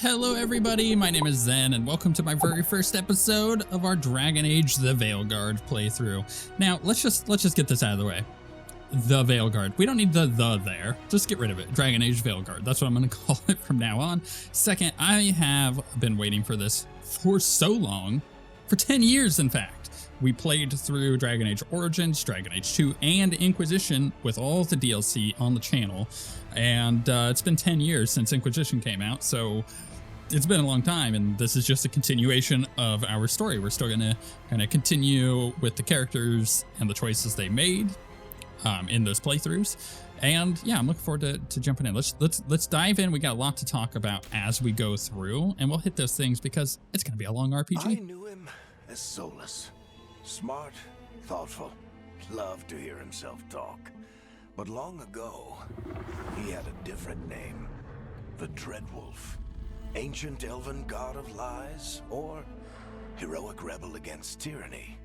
Hello everybody, my name is Zen and welcome to my very first episode of our Dragon Age the Veilguard playthrough. Now, let's just get this out of the way. The Veilguard. We don't need the there. Just get rid of it. Dragon Age Veilguard. That's what I'm going to call it from now on. Second, I have been waiting for this for so long. For 10 years, in fact. We played through Dragon Age Origins, Dragon Age 2, and Inquisition with all the DLC on the channel. And it's been 10 years since Inquisition came out, so it's been a long time, and this is just a continuation of our story. We're still going to kind of continue with the characters and the choices they made in those playthroughs. And yeah, I'm looking forward to jumping in. Let's dive in. We got a lot to talk about as we go through, and we'll hit those things because it's going to be a long RPG. I knew him as Solas. Smart, thoughtful, loved to hear himself talk. But long ago, he had a different name. The Dreadwolf. Ancient elven god of lies, or heroic rebel against tyranny,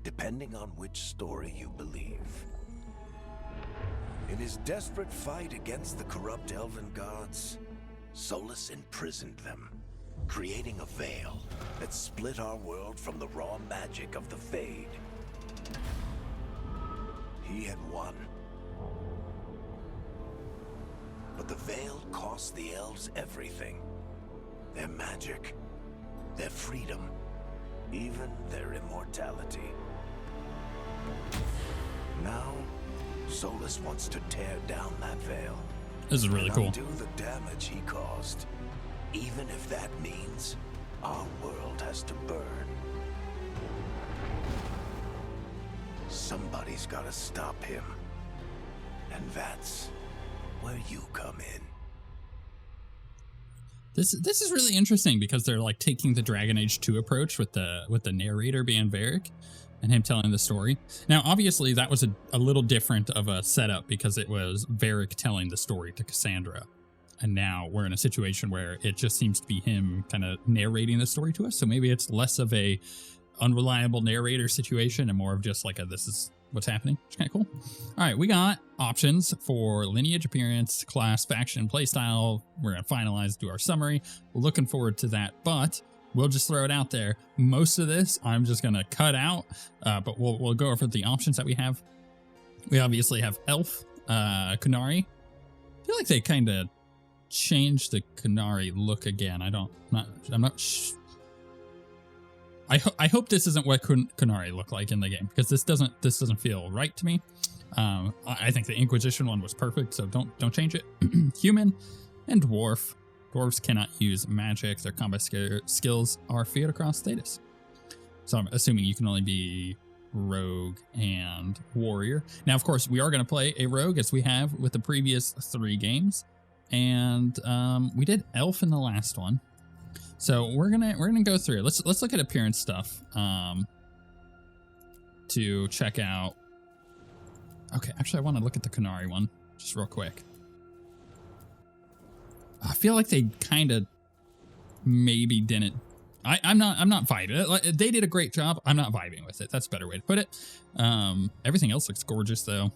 depending on which story you believe. In his desperate fight against the corrupt elven gods, Solas imprisoned them, creating a veil that split our world from the raw magic of the Fade. He had won. But the veil cost the elves everything. Their magic, their freedom, even their immortality. Now, Solas wants to tear down that veil. This is really cool. Undo the damage he caused, even if that means our world has to burn. Somebody's got to stop him, and that's where you come in. This is really interesting because they're like taking the Dragon Age 2 approach with the narrator being Varric and him telling the story. Now, obviously, that was a little different of a setup because it was Varric telling the story to Cassandra. And now we're in a situation where it just seems to be him kind of narrating the story to us. So maybe it's less of a unreliable narrator situation and more of just like this is what's happening. It's kind of cool. All right, we got options for lineage, appearance, class, faction, playstyle. We're going to finalize, do our summary. We're looking forward to that, but we'll just throw it out there. Most of this I'm just going to cut out, but we'll go over the options that we have. We obviously have Elf, Qunari. I feel like they kind of changed the Qunari look again. I'm not I hope this isn't what Qunari look like in the game, because this doesn't feel right to me. I think the Inquisition one was perfect, so don't change it. Human and dwarf. Dwarves cannot use magic. Their combat skills are Theodocrass status. So I'm assuming you can only be rogue and warrior. Now, of course, we are going to play a rogue as we have with the previous 3 games, and we did elf in the last one. So we're gonna go through. Let's look at appearance stuff to check out. Okay, actually, I want to look at the Qunari one just real quick. I feel like they kind of maybe didn't. I'm not vibing. They did a great job. I'm not vibing with it. That's a better way to put it. Everything else looks gorgeous though.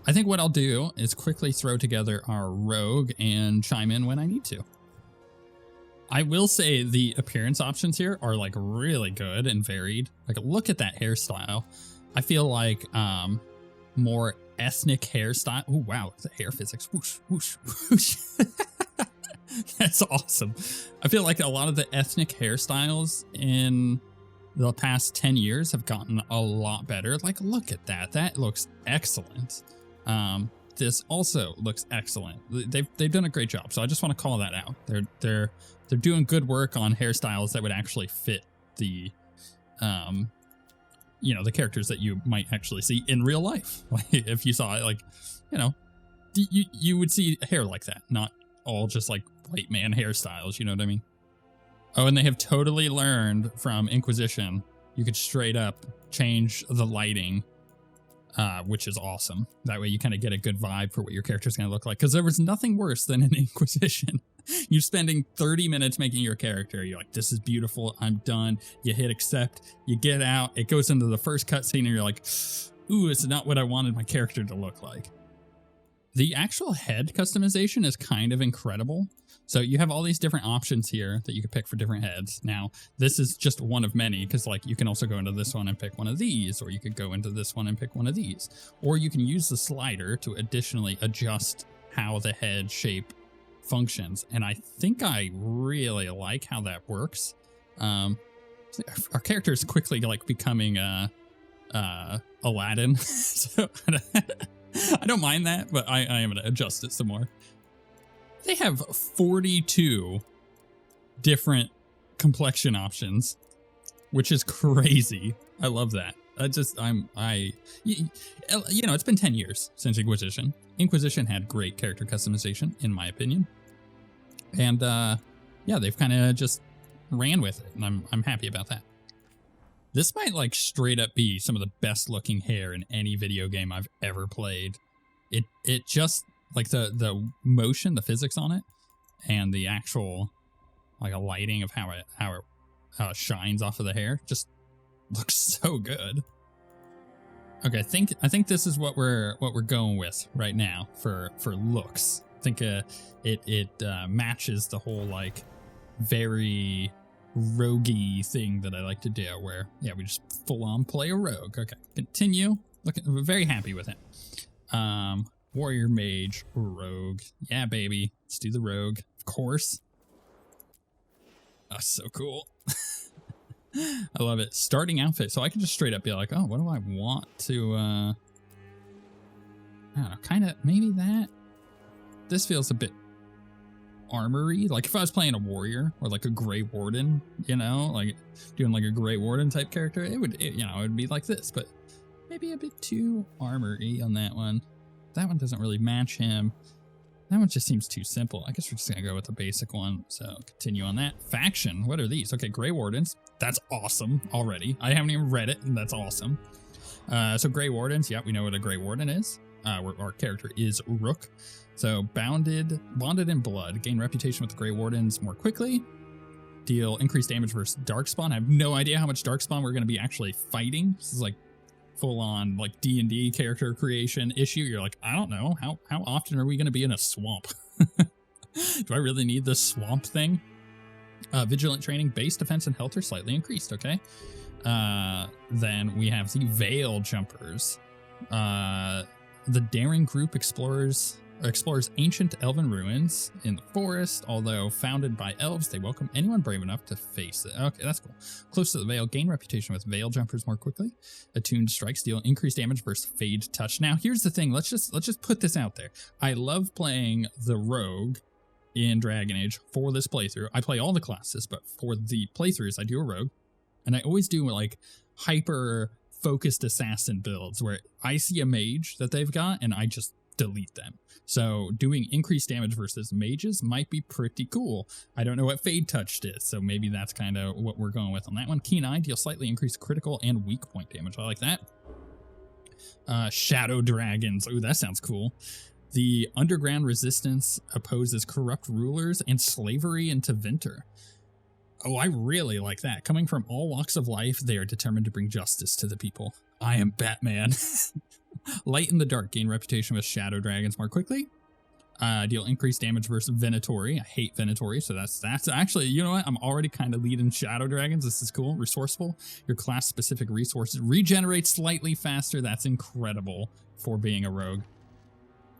I think what I'll do is quickly throw together our rogue and chime in when I need to. I will say the appearance options here are like really good and varied. Like, look at that hairstyle. I feel like more ethnic hairstyle. Oh, wow. The hair physics. Whoosh, whoosh, whoosh. That's awesome. I feel like a lot of the ethnic hairstyles in the past 10 years have gotten a lot better. Like, look at that. That looks excellent. This also looks excellent. They've done a great job. So I just want to call that out. They're doing good work on hairstyles that would actually fit the, the characters that you might actually see in real life. Like, if you saw it, like, you would see hair like that, not all just like white man hairstyles. You know what I mean? Oh, and they have totally learned from Inquisition. You could straight up change the lighting, which is awesome. That way you kind of get a good vibe for what your character's going to look like. Because there was nothing worse than an Inquisition. You're spending 30 minutes making your character. You're like, this is beautiful. I'm done. You hit accept. You get out. It goes into the first cutscene and you're like, ooh, it's not what I wanted my character to look like. The actual head customization is kind of incredible. So you have all these different options here that you can pick for different heads. Now, this is just one of many, because like you can also go into this one and pick one of these, or you could go into this one and pick one of these. Or you can use the slider to additionally adjust how the head shape functions. And I think I really like how that works. Our character is quickly like becoming Aladdin. So I don't mind that, but I am going to adjust it some more. They have 42 different complexion options, which is crazy. I love that. You know, it's been 10 years since Inquisition. Inquisition had great character customization, in my opinion. And yeah, they've kind of just ran with it, and I'm happy about that. This might like straight up be some of the best looking hair in any video game I've ever played. It just like the motion, the physics on it, and the actual like a lighting of how it shines off of the hair just looks so good. Okay, I think this is what we're going with right now for looks. I think it matches the whole like very roguey thing that I like to do, where yeah, we just full on play a rogue. Okay, continue. We're very happy with it. Warrior, mage, rogue. Yeah, baby, let's do the rogue, of course. That's so cool. I love it. Starting outfit, so I can just straight up be like, oh, what do I want to I don't know, kind of maybe that. This feels a bit armory. Like if I was playing a warrior or like a Grey Warden, you know, like doing like a Grey Warden type character, it would be like this, but maybe a bit too armory on that one. That one doesn't really match him. That one just seems too simple. I guess we're just gonna go with the basic one. So continue on that. Faction, what are these? Okay, Grey Wardens. That's awesome already. I haven't even read it, and that's awesome. So Grey Wardens, yeah, we know what a Grey Warden is. Our character is Rook. So bonded in blood. Gain reputation with the Grey Wardens more quickly. Deal increased damage versus Darkspawn. I have no idea how much Darkspawn we're going to be actually fighting. This is like full on like D&D character creation issue. You're like, I don't know. How often are we going to be in a swamp? Do I really need this swamp thing? Vigilant training, base defense and health are slightly increased. Okay. Then we have the Veil Jumpers. The daring group explores ancient elven ruins in the forest. Although founded by elves, they welcome anyone brave enough to face it. Okay, that's cool. Close to the Veil, gain reputation with Veil Jumpers more quickly. Attuned strikes deal increased damage versus Fade Touch. Now, here's the thing. Let's just put this out there. I love playing the rogue in Dragon Age for this playthrough. I play all the classes, but for the playthroughs, I do a rogue, and I always do like hyper focused assassin builds where I see a mage that they've got and I just delete them. So doing increased damage versus mages might be pretty cool. I don't know what Fade Touched is, so maybe that's kind of what we're going with on that one. Keen Eye, deal slightly increased critical and weak point damage. I like that. Shadow Dragons. Ooh, that sounds cool. The underground resistance opposes corrupt rulers and slavery into Vinter. Oh, I really like that. Coming from all walks of life, they are determined to bring justice to the people. I am Batman. Light in the dark, gain reputation with Shadow Dragons more quickly. Deal increased damage versus Venatori. I hate Venatori, so that's actually, you know what? I'm already kind of leading Shadow Dragons. This is cool. Resourceful. Your class-specific resources regenerate slightly faster. That's incredible for being a rogue.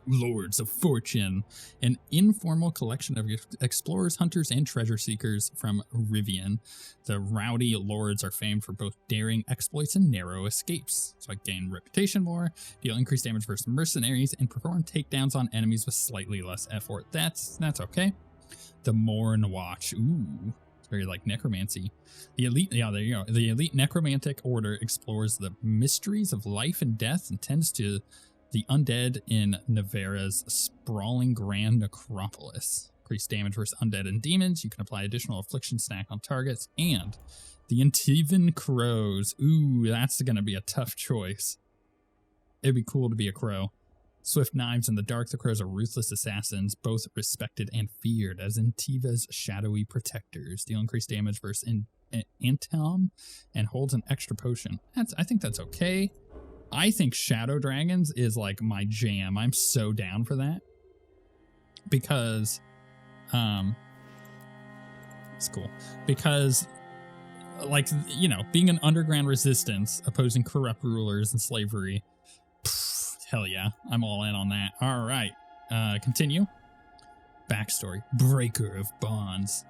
Lords of Fortune, an informal collection of explorers, hunters, and treasure seekers from Rivian. The rowdy lords are famed for both daring exploits and narrow escapes. So I gain reputation more, deal increased damage versus mercenaries, and perform takedowns on enemies with slightly less effort. That's okay. The Morn Watch. Ooh, it's very like necromancy. The elite, yeah, there you go. The elite necromantic order explores the mysteries of life and death and tends to the undead in Nevera's sprawling grand necropolis. Increased damage versus undead and demons. You can apply additional affliction stack on targets. And the Antivan Crows. Ooh, that's going to be a tough choice. It'd be cool to be a crow. Swift knives in the dark. The crows are ruthless assassins, both respected and feared as Antiva's shadowy protectors. Deal increased damage versus Antom and holds an extra potion. I think that's okay. I think Shadow Dragons is like my jam. I'm so down for that. Because, it's cool. Because, like, you know, being an underground resistance, opposing corrupt rulers and slavery. Pff, hell yeah, I'm all in on that. All right, continue. Backstory. Breaker of bonds.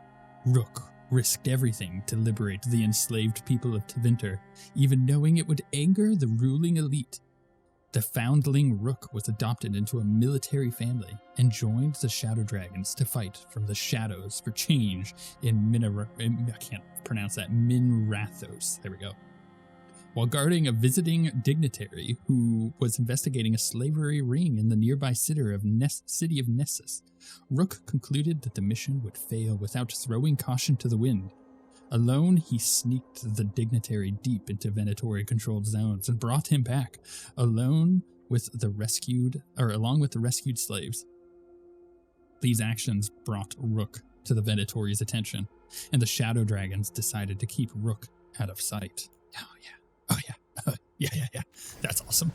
Rook risked everything to liberate the enslaved people of Tevinter, even knowing it would anger the ruling elite. The foundling Rook was adopted into a military family and joined the Shadow Dragons to fight from the shadows for change in I can't pronounce that, Minrathos. There we go. While guarding a visiting dignitary who was investigating a slavery ring in the nearby city of Nessus, Rook concluded that the mission would fail without throwing caution to the wind. Alone, he sneaked the dignitary deep into Venatori-controlled zones and brought him back, along with the rescued slaves. These actions brought Rook to the Venatori's attention, and the Shadow Dragons decided to keep Rook out of sight. Oh yeah. Oh yeah. Yeah. That's awesome.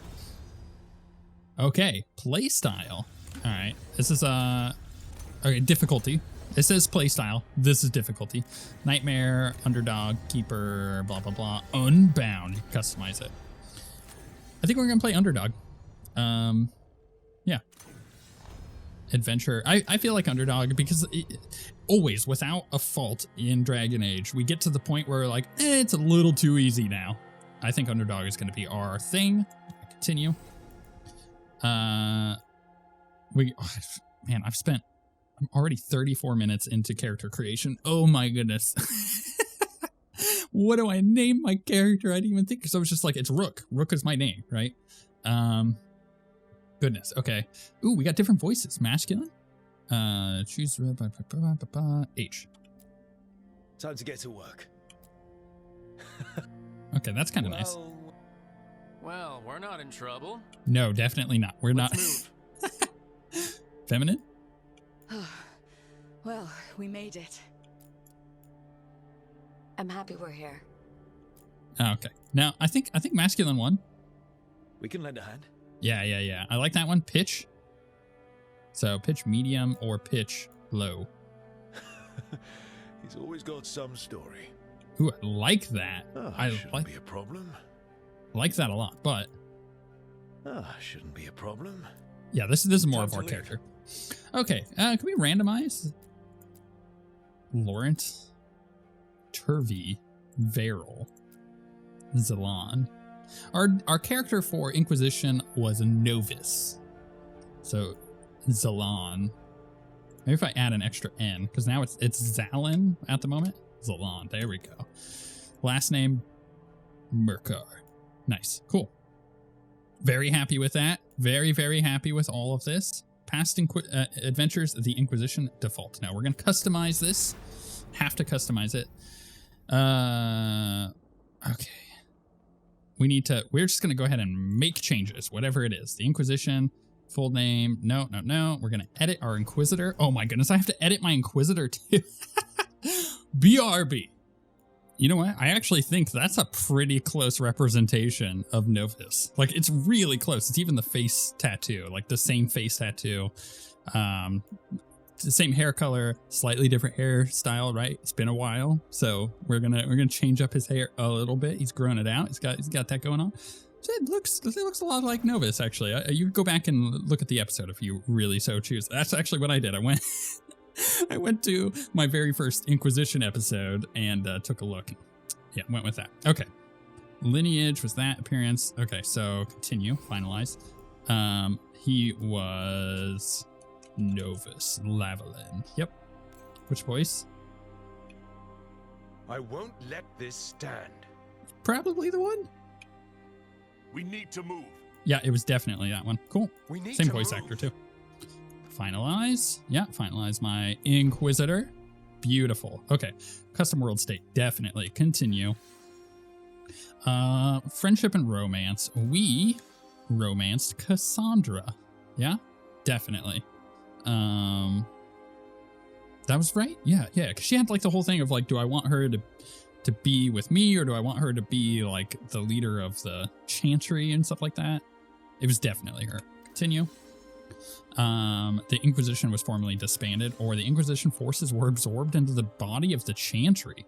Okay, playstyle. All right, this is okay, difficulty. It says playstyle. This is difficulty. Nightmare, underdog, keeper, blah blah blah. Unbound. You can customize it. I think we're gonna play underdog. Yeah. Adventure. I feel like underdog because always, without a fault in Dragon Age, we get to the point where we're like, it's a little too easy now. I think underdog is going to be our thing. Continue. Man, I'm already 34 minutes into character creation. Oh my goodness. What do I name my character? I didn't even think. So I was just like, it's Rook. Rook is my name, right? Goodness. Okay. Ooh, we got different voices. Masculine. Choose H. Time to get to work. Okay, that's kind of nice. Well, we're not in trouble. No, definitely not. We're not. Feminine? Well, we made it. I'm happy we're here. Oh, okay. Now, I think masculine won. We can lend a hand. Yeah. I like that one. Pitch. So pitch medium or pitch low. He's always got some story. Ooh, I like that. I shouldn't be a problem. Like that a lot, but Shouldn't be a problem. yeah, this is more of our character. Okay, can we randomize? Laurent, Turvey, Veril, Zalan. Our character for Inquisition was Novus. So Zalan. Maybe if I add an extra N, because now it's Zalin at the moment. Zalan, there we go. Last name, Merkar. Nice, cool. Very happy with that. Very, very happy with all of this. Past adventures, the Inquisition default. Now we're gonna customize this. Have to customize it. Okay. We're just gonna go ahead and make changes, whatever it is. The Inquisition, full name, no. We're gonna edit our Inquisitor. Oh my goodness, I have to edit my Inquisitor too. BRB. You know what? I actually think that's a pretty close representation of Novus. Like, it's really close. It's even the face tattoo, like the same face tattoo. The same hair color, slightly different hairstyle, right? It's been a while, so we're gonna change up his hair a little bit. He's growing it out. He's got that going on. So it looks a lot like Novus, actually. You go back and look at the episode if you really so choose. That's actually what I did. I went to my very first Inquisition episode and took a look. Yeah, went with that. Okay. Lineage was that. Appearance. Okay, so continue. Finalize. He was Novus Lavalin. Yep. Which voice? I won't let this stand. Probably the one. We need to move. Yeah, it was definitely that one. Cool. We need Same to voice move. actor too. Finalize. Yeah, finalize my Inquisitor. Beautiful. Okay. Custom world state. Definitely. Continue. Friendship and romance. We romanced Cassandra. Yeah, definitely. That was right. Yeah. Because she had like the whole thing of like, do I want her to to be with me, or do I want her to be like the leader of the Chantry and stuff like that? It was definitely her. Continue. The Inquisition was formerly disbanded, or the Inquisition forces were absorbed into the body of the Chantry.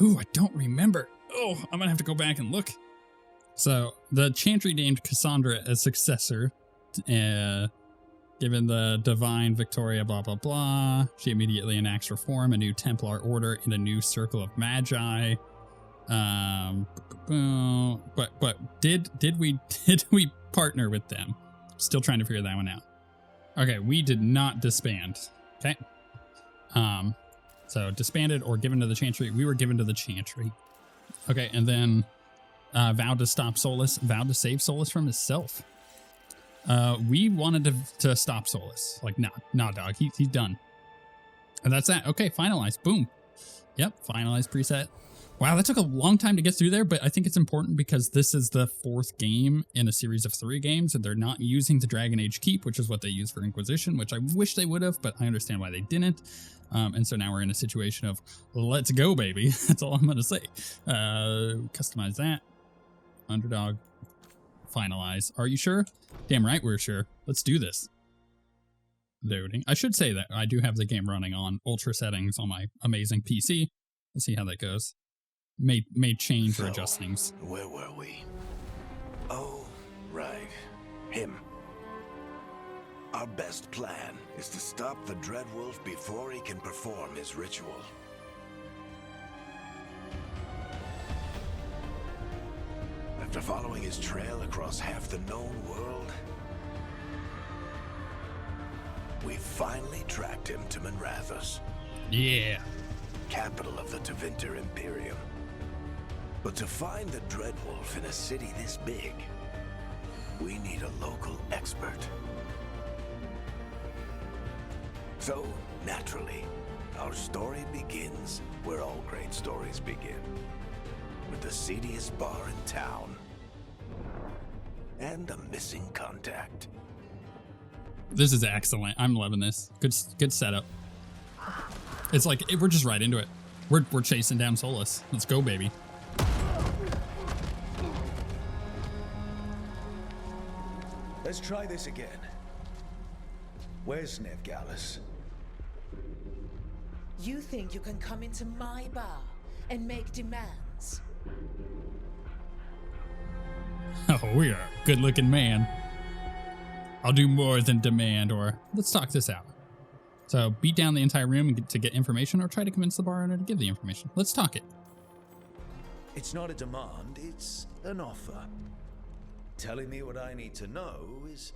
Ooh, I don't remember. Oh, I'm gonna have to go back and look. So the Chantry named Cassandra as successor, given the divine Victoria, blah, blah, blah. She immediately enacts reform, a new Templar order, and a new circle of magi. But did we partner with them? Still trying to figure that one out. Okay, we did not disband. Okay. So disbanded or given to the Chantry. We were given to the Chantry. Okay, and then vowed to stop Solas, vowed to save Solas from himself. We wanted to stop Solas. Like, nah, dog. He's done. And that's that. Okay, finalized. Boom. Yep, finalized preset. Wow, that took a long time to get through there, but I think it's important because this is the 4th game in a series of 3 games, and they're not using the Dragon Age Keep, which is what they use for Inquisition, which I wish they would have, but I understand why they didn't. And so now we're in a situation of, let's go, baby. That's all I'm going to say. Customize that. Underdog. Finalize. Are you sure? Damn right we're sure. Let's do this. Loading. I should say that I do have the game running on ultra settings on my amazing PC. We'll see how that goes. May change or adjust things. Where were we? Oh, right. Him. Our best plan is to stop the Dreadwolf before he can perform his ritual. After following his trail across half the known world, we finally tracked him to Minrathous. Yeah. Capital of the Tevinter Imperium. But to find the Dreadwolf in a city this big, we need a local expert. So, naturally, our story begins where all great stories begin. With the seediest bar in town. And a missing contact. This is excellent. I'm loving this. Good setup. It's like, we're just right into it. We're chasing down Solas. Let's go, baby. Let's try this again. Where's Neve Gallus? You think you can come into my bar and make demands? Oh, you're a good-looking man. I'll do more than demand, or let's talk this out. So, beat down the entire room to get information, or try to convince the bar owner to give the information. Let's talk it. It's not a demand, it's an offer. Telling me what I need to know is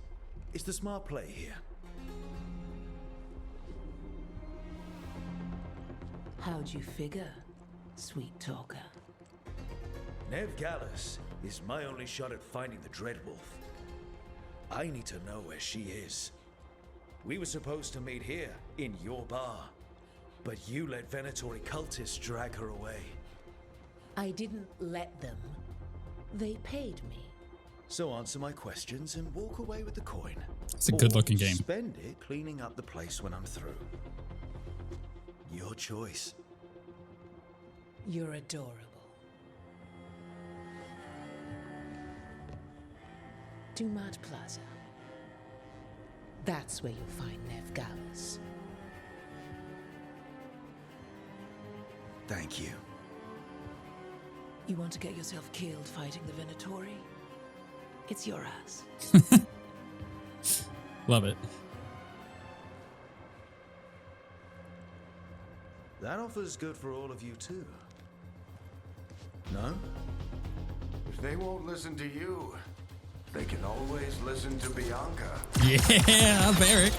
the smart play here. How'd you figure, sweet talker? Neve Gallus is my only shot at finding the Dreadwolf. I need to know where she is. We were supposed to meet here, in your bar. But you let Venatori cultists drag her away. I didn't let them. They paid me. So answer my questions and walk away with the coin. It's a good-looking game. Spend it cleaning up the place when I'm through. Your choice. You're adorable. Dumat Plaza. That's where you'll find Neve Gallus. Thank you. You want to get yourself killed fighting the Venatori? It's your ass. Love it. That offer's good for all of you too. No? If they won't listen to you, they can always listen to Bianca. Yeah, Barrick.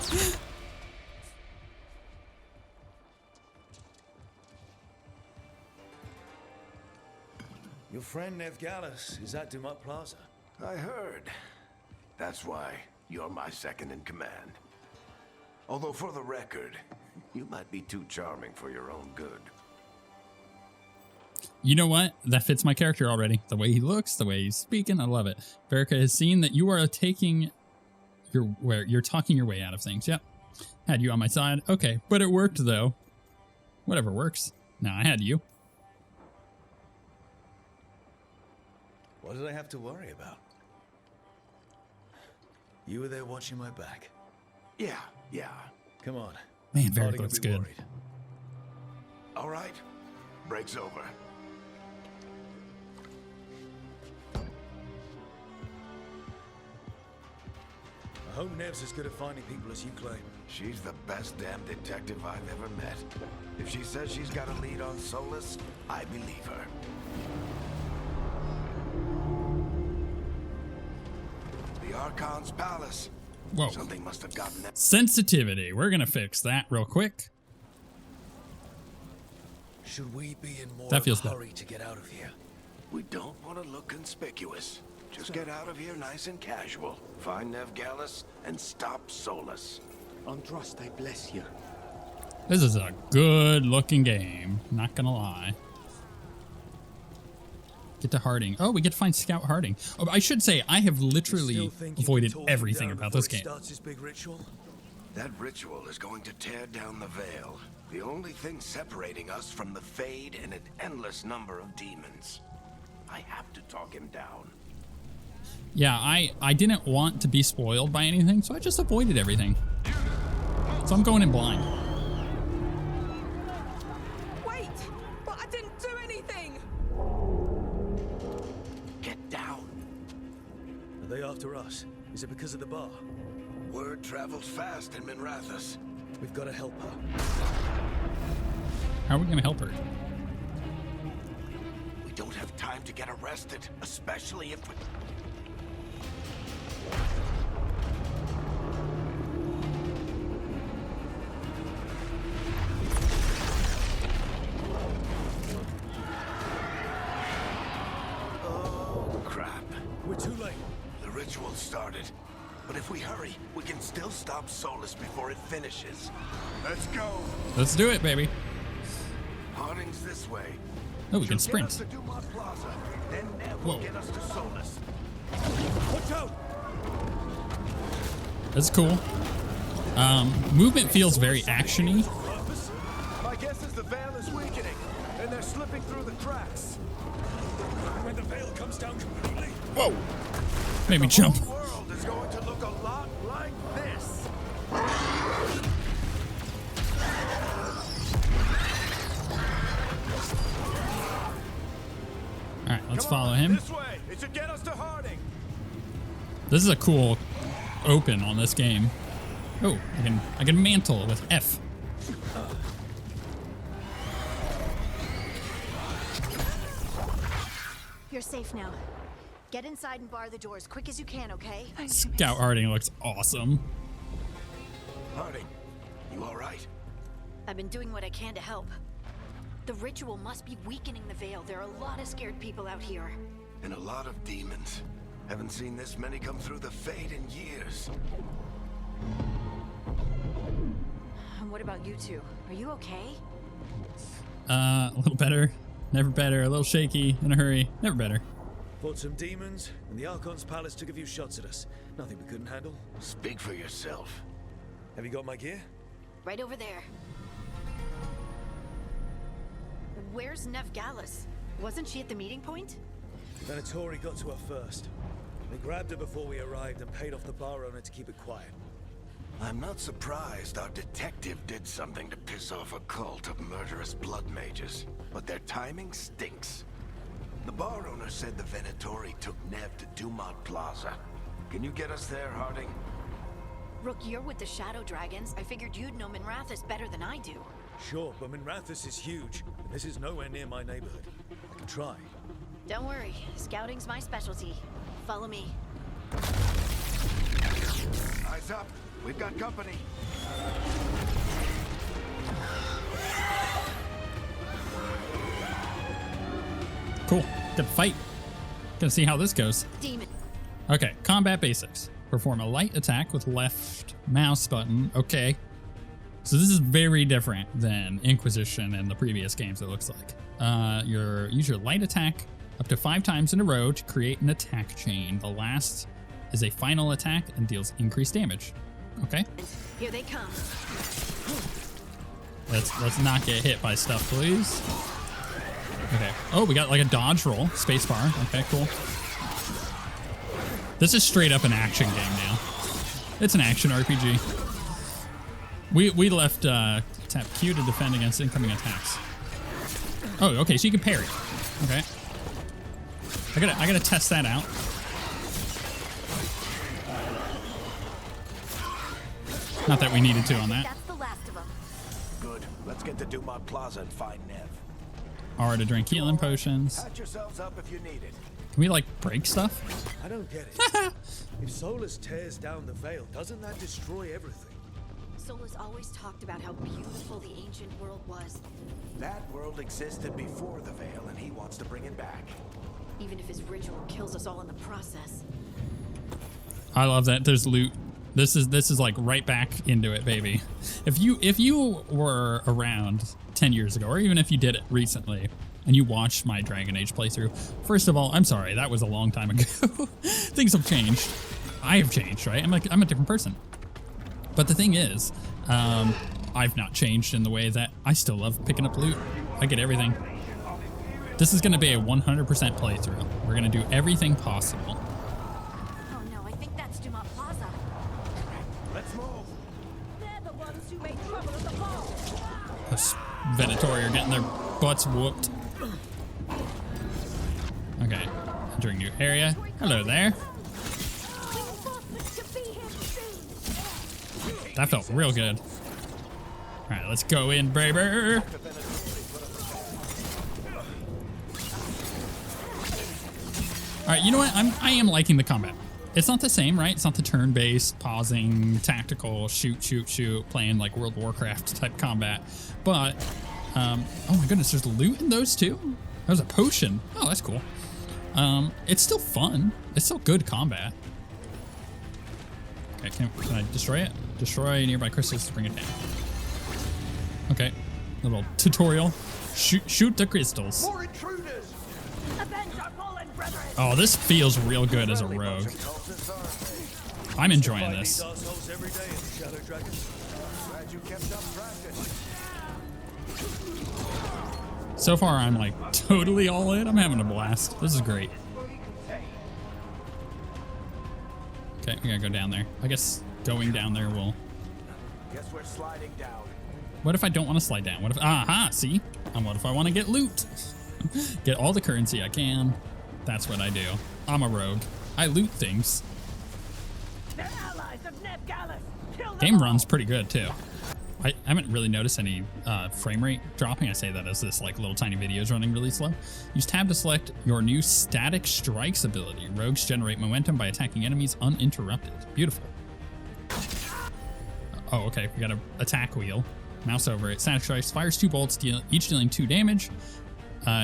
Your friend Neve Gallus is at Dumat Plaza. I heard. That's why you're my second in command. Although for the record, you might be too charming for your own good. You know what? That fits my character already. The way he looks, the way he's speaking, I love it. Verica has seen that you are you're talking your way out of things. Yep. Had you on my side. Okay, but it worked though. Whatever works. Now I had you. What did I have to worry about? You were there watching my back. Yeah. Come on. Man, Harding Veilguard will looks be good. worried. All right. Break's over. I hope Neve's as good at finding people as you claim. She's the best damn detective I've ever met. If she says she's got a lead on Solas, I believe her. The Archon's palace. Whoa. Something must have gotten that. Sensitivity. We're gonna fix that real quick. Should we be in more That of feels a bad. hurry to get out of here? We don't want to look conspicuous. Just get out of here nice and casual. Find Neve Gallus and stop Solas. Andraste, I bless you. This is a good looking game. Not gonna lie. Get to Harding. Oh, we get to find Scout Harding. Oh, I should say I have literally Still think you avoided can talk him everything down about before this he game. starts his big ritual? That ritual is going to tear down the veil. The only thing separating us from the Fade and an endless number of demons. I have to talk him down. Yeah, I didn't want to be spoiled by anything, so I just avoided everything. So I'm going in blind. Wait! But I didn't do anything! Get down. Are they after us? Is it because of the bar? Word travels fast in Minrathous. We've got to help her. How are we gonna help her? We don't have time to get arrested, especially if we... Oh, crap. We're too late. The ritual started. But if we hurry, we can still stop Solas before it finishes. Let's go. Let's do it, baby. Harding's this way. Oh, we can She'll get us sprint. to Dumont Plaza. Then Neve will Whoa. get us to Solas. Watch out! That's cool. Movement feels very action-y. My guess is the veil is weakening, and they're slipping through the cracks. When the veil comes down completely. Whoa! Made me jump. The world is going to look a lot like this. All right, let's follow him. This way. It should get us to Harding. This is a cool open on this game. Oh, I can mantle with F. You're safe now. Get inside and bar the doors quick as you can, okay? Scout Harding looks awesome. Harding, you all right? I've been doing what I can to help. The ritual must be weakening the veil. There are a lot of scared people out here. And a lot of demons. Haven't seen this many come through the Fade in years. And what about you two? Are you okay? A little better, never better. A little shaky, in a hurry, never better. Fought some demons, and the Archon's palace took a few shots at us. Nothing we couldn't handle. Speak for yourself. Have you got my gear? Right over there. Where's Neve Gallus? Wasn't she at the meeting point? Venatori got to her first. They grabbed her before we arrived and paid off the bar owner to keep it quiet. I'm not surprised our detective did something to piss off a cult of murderous blood mages, but their timing stinks. The bar owner said the Venatori took Neve to Dumont Plaza. Can you get us there, Harding? Rook, you're with the Shadow Dragons. I figured you'd know Minrathous better than I do. Sure, but Minrathous is huge, and this is nowhere near my neighborhood. I can try. Don't worry, scouting's my specialty. Follow me. Eyes up. We've got company. Cool. Good fight. Gonna see how this goes. Demon. Okay, combat basics. Perform a light attack with left mouse button. Okay. So this is very different than Inquisition and the previous games, it looks like. Use your light attack up to 5 times in a row to create an attack chain. The last is a final attack and deals increased damage. Okay. Here they come. Let's not get hit by stuff, please. Okay. Oh, we got like a dodge roll. Spacebar. Okay, cool. This is straight up an action game now. It's an action RPG. We left tap Q to defend against incoming attacks. Oh, okay, so you can parry. Okay. I gotta test that out. Not that we needed to on that. That's the last of them. Good. Let's get to Dumont Plaza and find Neve. Or to drink healing potions. Patch yourselves up if you need it. Can we like break stuff? I don't get it. If Solas tears down the veil, doesn't that destroy everything? Solas always talked about how beautiful the ancient world was. That world existed before the veil, and he wants to bring it back. Even if his ritual kills us all in the process. I love that. There's loot. This is like right back into it, baby. If you were around 10 years ago, or even if you did it recently, and you watched my Dragon Age playthrough, first of all, I'm sorry, that was a long time ago. Things have changed. I have changed, right? I'm a different person. But the thing is, I've not changed in the way that I still love picking up loot. I get everything. This is going to be a 100% playthrough. We're going to do everything possible. Oh no, I think that's Dumont Plaza. Let's move. They're the ones who made trouble at the ball. Us Venatori are getting their butts whooped. Okay, entering new area. Hello there. That felt real good. All right, let's go in, baby. All right, you know what? I am liking the combat. It's not the same, right? It's not the turn-based, pausing, tactical, shoot, playing like World of Warcraft type combat. But, oh my goodness, there's loot in those too? There's a potion. Oh, that's cool. It's still fun. It's still good combat. Okay, can I destroy it? Destroy nearby crystals to bring it down. Okay, little tutorial. Shoot the crystals. More intruders. Oh, this feels real good as a rogue. I'm enjoying this. Every day in the Shadow Dragon. Glad you kept up practice. So far, I'm like totally all in. I'm having a blast. This is great. Okay, we gotta go down there. I guess going down there will... Guess we're sliding down. What if I don't want to slide down? What if... Aha, see? What if I want to get loot? Get all the currency I can. That's what I do. I'm a rogue. I loot things. They're allies of Neve Gallus. Kill them Game all. runs pretty good, too. I haven't really noticed any frame rate dropping. I say that as this like little tiny video is running really slow. Use tab to select your new static strikes ability. Rogues generate momentum by attacking enemies uninterrupted. Beautiful. Oh, okay. We got an attack wheel. Mouse over it. Static strikes fires 2 bolts, each dealing 2 damage,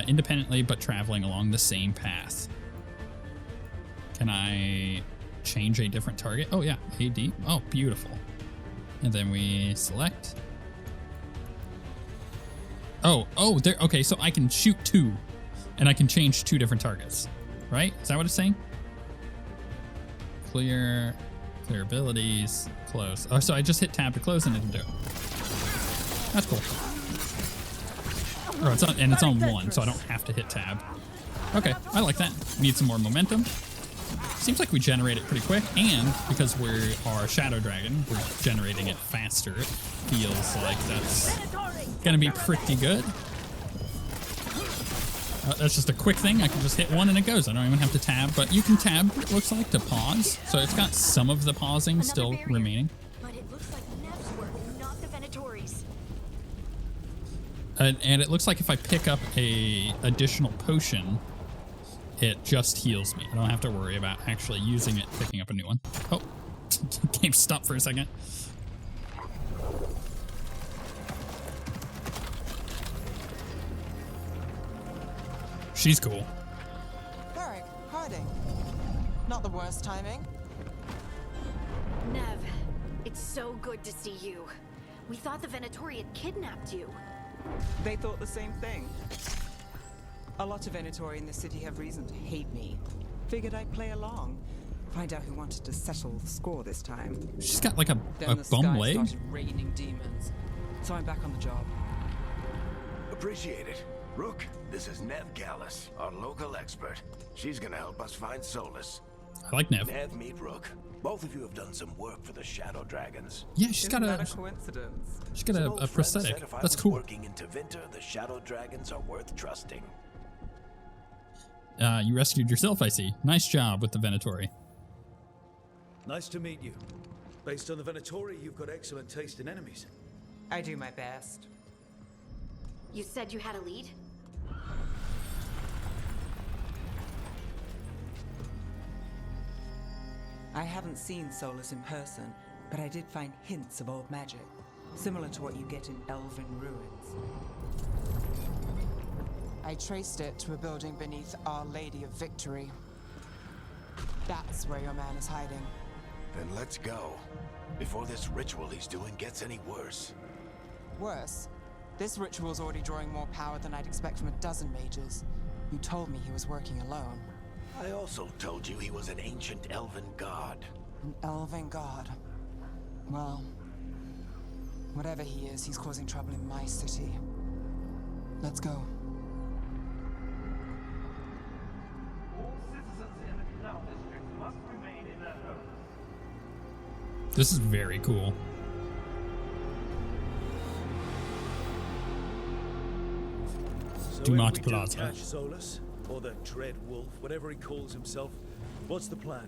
independently but traveling along the same path. Can I change a different target? Oh yeah, AD. Oh, beautiful. And then we select. Oh, there. Okay, so I can shoot 2, and I can change 2 different targets, right? Is that what it's saying? Clear abilities, close. Oh, so I just hit tab to close and it'll do it. That's cool. Oh, it's on 1, so I don't have to hit tab. Okay, I like that. Need some more momentum. Seems like we generate it pretty quick, and because we are Shadow Dragon, we're generating it faster. It feels like that's gonna be pretty good. That's just a quick thing. I can just hit 1 and it goes. I don't even have to tab, but you can tab, it looks like, to pause. So it's got some of the pausing still remaining. But it looks like Neve's work, not the Venatori's. And it looks like if I pick up a additional potion, it just heals me. I don't have to worry about actually using it, picking up a new one. Oh, game stopped for a second. She's cool. Varric, Harding. Not the worst timing. Neve, it's so good to see you. We thought the Venatori had kidnapped you. They thought the same thing. A lot of Venatori in the city have reason to hate me. Figured I'd play along. Find out who wanted to settle the score this time. She's got like a Then the bum sky leg. started raining demons. So I'm back on the job. Appreciate it. Rook, this is Neve Gallus, our local expert. She's gonna help us find Solas. I like Neve. Neve, meet Rook. Both of you have done some work for the Shadow Dragons. Yeah, she's Isn't got that a a coincidence? she's got Some a old friend prosthetic. said if I That's was cool. Working in Tevinter, the Shadow Dragons are worth trusting. You rescued yourself, I see. Nice job with the Venatori. Nice to meet you. Based on the Venatori, you've got excellent taste in enemies. I do my best. You said you had a lead? I haven't seen Solas in person, but I did find hints of old magic, similar to what you get in elven ruins. I traced it to a building beneath Our Lady of Victory. That's where your man is hiding. Then let's go. Before this ritual he's doing gets any worse. Worse, this ritual's already drawing more power than I'd expect from a dozen mages. You told me he was working alone. I also told you he was an ancient elven god. An elven god. Well, whatever he is, he's causing trouble in my city. Let's go. This is very cool. So Dumont if we do Plaza. catch Solas, or the Dread Wolf, whatever he calls himself, what's the plan?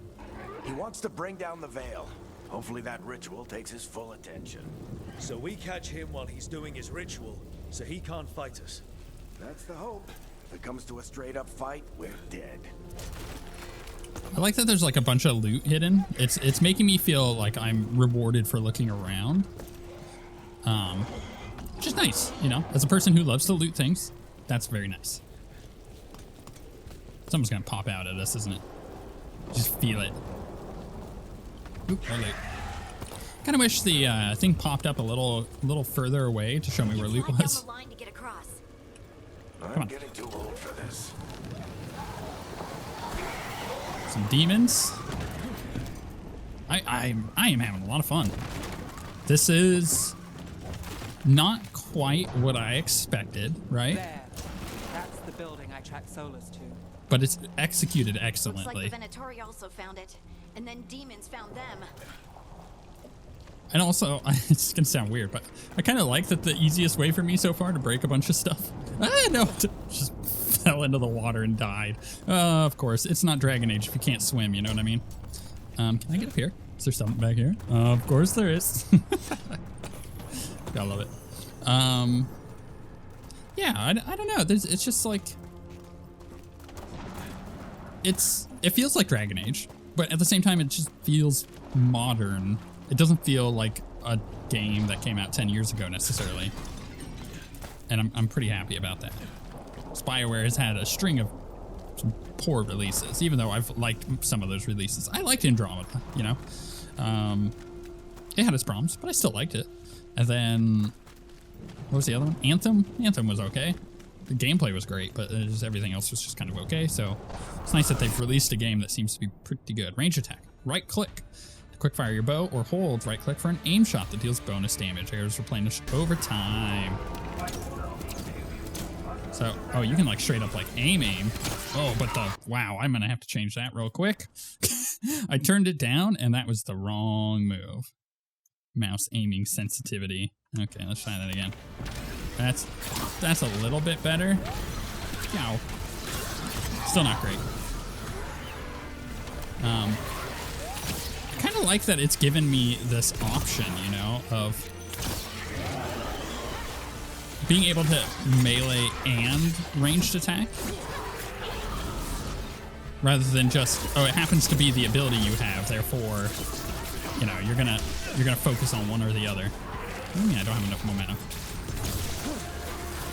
He wants to bring down the Veil. Hopefully that ritual takes his full attention. So we catch him while he's doing his ritual, so he can't fight us. That's the hope. If it comes to a straight-up fight, we're dead. I like that there's like a bunch of loot hidden. It's making me feel like I'm rewarded for looking around. Which is nice, you know, as a person who loves to loot things, that's very nice. Someone's gonna pop out at us, isn't it? Just feel it. Oop, more loot. Kind of wish the thing popped up a little further away to show me where loot Slide down was. the line to get across. I'm getting too old for this. Some demons. I am having a lot of fun. This is not quite what I expected, right? There. That's the building I tracked Solas to. But it's executed Looks like excellently. the Venatori also found it, and then demons found them. And also, it's gonna sound weird, but I kind of like that the easiest way for me so far to break a bunch of stuff. No, just fell into the water and died. Of course, it's not Dragon Age if you can't swim, you know what I mean? Can I get up here? Is there something back here? Of course there is. Gotta love it. Yeah, I don't know. It's just like, it feels like Dragon Age, but at the same time, it just feels modern. It doesn't feel like a game that came out 10 years ago necessarily. And I'm pretty happy about that. BioWare has had a string of some poor releases, even though I've liked some of those releases. I liked Andromeda, you know? It had its problems, but I still liked it. And then, what was the other one? Anthem? Anthem was okay. The gameplay was great, but everything else was just kind of okay. So it's nice that they've released a game that seems to be pretty good. Range attack. Right click to quick fire your bow, or hold right click for an aim shot that deals bonus damage. Arrows replenished over time. So, oh, you can like straight up like aim. Oh, but wow, I'm gonna have to change that real quick. I turned it down and that was the wrong move. Mouse aiming sensitivity. Okay, let's try that again. That's a little bit better. Yow. Still not great. I kind of like that it's given me this option, you know, of being able to melee and ranged attack, rather than just, oh, it happens to be the ability you have, therefore, you know, you're gonna focus on one or the other. I don't have enough momentum.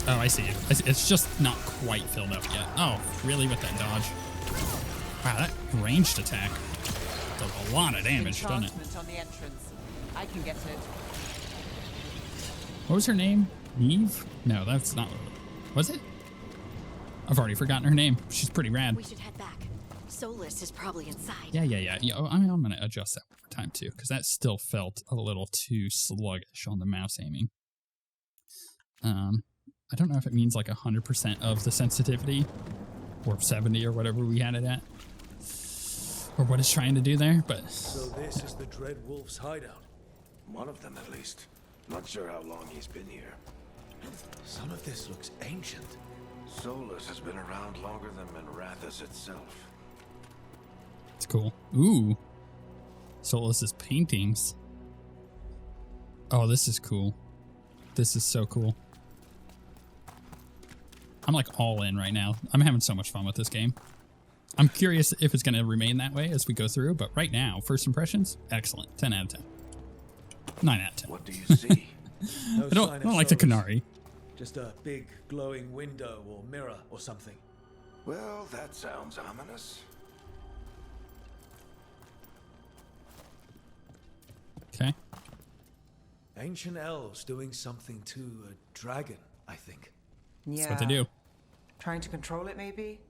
Oh, I see it. It's just not quite filled up yet. Oh, really, with that dodge? Wow, that ranged attack does a lot of damage, doesn't it? On the entrance. I can get it. What was her name? Neve? No, that's not. Was it? I've already forgotten her name. She's pretty rad. We should head back. Solas is probably inside. Yeah. Oh, I'm going to adjust that over time too, because that still felt a little too sluggish on the mouse aiming. I don't know if it means like 100% of the sensitivity, or 70 or whatever we had it at. or what it's trying to do there, but So this is the Dread Wolf's hideout. One of them, at least. Not sure how long he's been here. Some of this looks ancient. Solas has been around longer than Minrathous itself. it's cool. Ooh. Solas's paintings. Oh, this is cool. This is so cool. I'm like all in right now. I'm having so much fun with this game. I'm curious if it's going to remain that way as we go through, but right now, first impressions, excellent. 10 out of 10. 9 out of 10. What do you see? No I sign don't of like the Solas. Canary. Just a big glowing window or mirror or something. Well, that sounds ominous. Okay. Ancient elves doing something to a dragon, I think. Yeah. That's what they do. Trying to control it, maybe?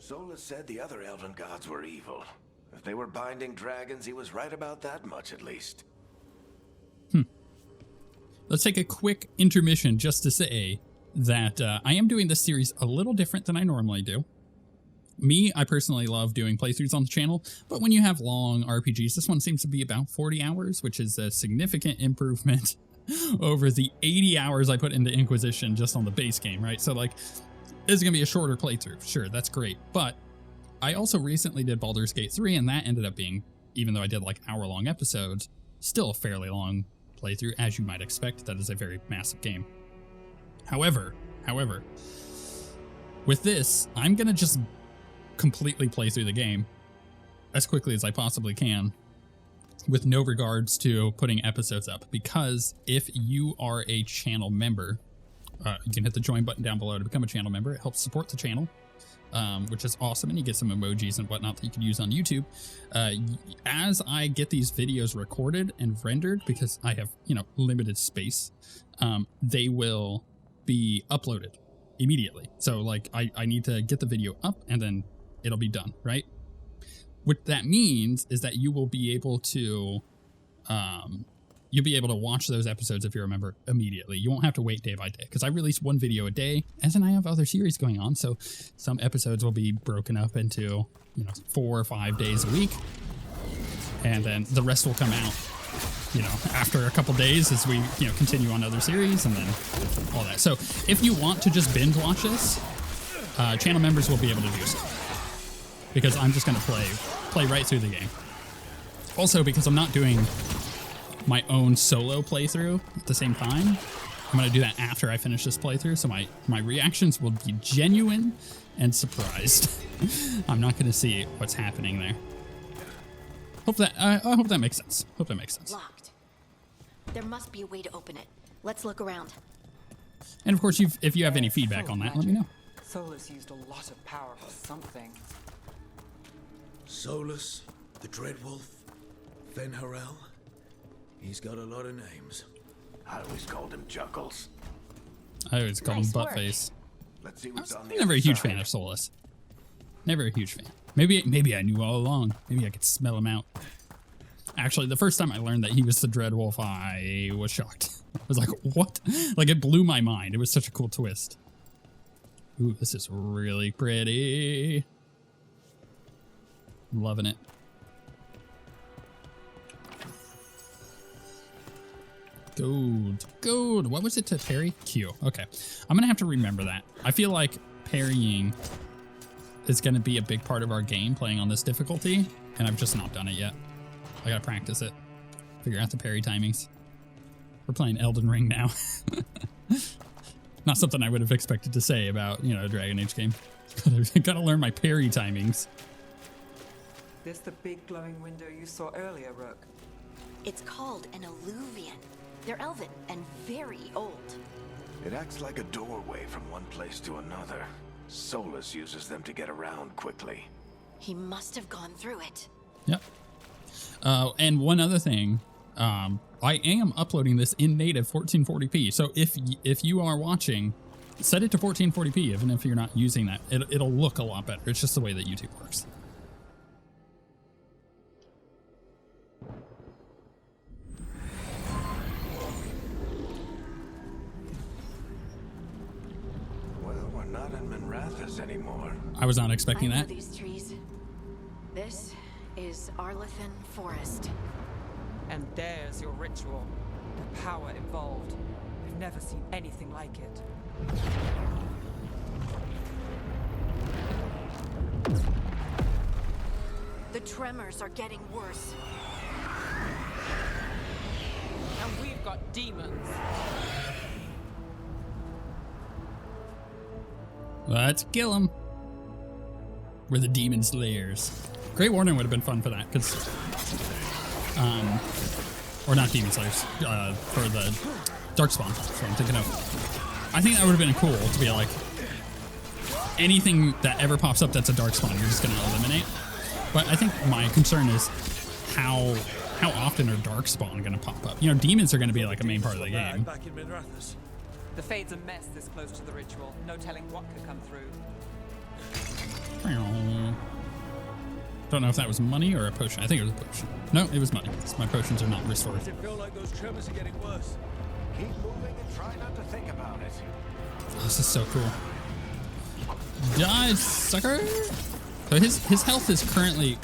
Solas said the other elven gods were evil. If they were binding dragons, he was right about that much, at least. Let's take a quick intermission just to say that I am doing this series a little different than I normally do. Me, I personally love doing playthroughs on the channel, but when you have long RPGs, this one seems to be about 40 hours, which is a significant improvement over the 80 hours I put into Inquisition just on the base game, right? So like, this is going to be a shorter playthrough. Sure, that's great. But I also recently did Baldur's Gate 3, and that ended up being, even though I did like hour-long episodes, still a fairly long playthrough, as you might expect. That is a very massive game. However, with this, I'm going to just completely play through the game as quickly as I possibly can with no regards to putting episodes up, because if you are a channel member, you can hit the join button down below to become a channel member. It helps support the channel, which is awesome, and you get some emojis and whatnot that you can use on YouTube. As I get these videos recorded and rendered, because I have, limited space, they will be uploaded immediately. So like I need to get the video up and then it'll be done, right? What that means is that you will be able to watch those episodes, if you're a member, immediately. You won't have to wait day by day, because I release one video a day, as in I have other series going on. So some episodes will be broken up into 4 or 5 days a week, and then the rest will come out after a couple days as we continue on other series, and then all that. So if you want to just binge watch this, channel members will be able to do so, because I'm just going to play right through the game. Also, because I'm not doing my own solo playthrough at the same time, I'm going to do that after I finish this playthrough, so my reactions will be genuine and surprised. I'm not going to see what's happening there. I hope that makes sense. Locked. There must be a way to open it. Let's look around. And of course, if you have any feedback on that, let me know. Solas used a lot of power for something. Solas, the Dread Wolf, Fenharel. He's got a lot of names. I always called him Juggles. I always call him Nice work. Buttface. Let's see what's on the Never other a huge side. fan of Solas. Never a huge fan. Maybe I knew all along. Maybe I could smell him out. Actually, the first time I learned that he was the Dread Wolf, I was shocked. I was like, what? Like, it blew my mind. It was such a cool twist. Ooh, this is really pretty. I'm loving it. Gold. What was it to parry? Q. Okay. I'm going to have to remember that. I feel like parrying is going to be a big part of our game playing on this difficulty, and I've just not done it yet. I got to practice it. Figure out the parry timings. We're playing Elden Ring now. Not something I would have expected to say about, a Dragon Age game. Gotta learn my parry timings. This the big glowing window you saw earlier, Rook? It's called an eluvian. They're elven and very old. It acts like a doorway from one place to another. Solas uses them to get around quickly. He must have gone through it. Yep. And one other thing, I am uploading this in native 1440p. So if you are watching, set it to 1440p, even if you're not using that. It'll look a lot better. It's just the way that YouTube works. Well, we're not in Minrathous anymore. I was not expecting I know that. these trees. This is Arlethan Forest. And there's your ritual. The power involved. I've never seen anything like it. The tremors are getting worse. And we've got demons. Let's kill him. We're the demon's lairs. Great Warning would have been fun for that, because, or not demon slayers, for the Darkspawn. That's what I'm thinking of. I think that would have been cool to be like, anything that ever pops up that's a Darkspawn, you're just gonna eliminate. But I think my concern is how often are Darkspawn gonna pop up? You know, demons are gonna be like a main part of the game. Back in Minrathous. The Fade's a mess this close to the ritual. No telling what could come through. Don't know if that was money or a potion. I think it was a potion. No, it was money. My potions are not restored. Does it feel like those tremors are getting worse? Keep moving and try not to think about it. Oh, this is so cool. Die, sucker! So his health is currently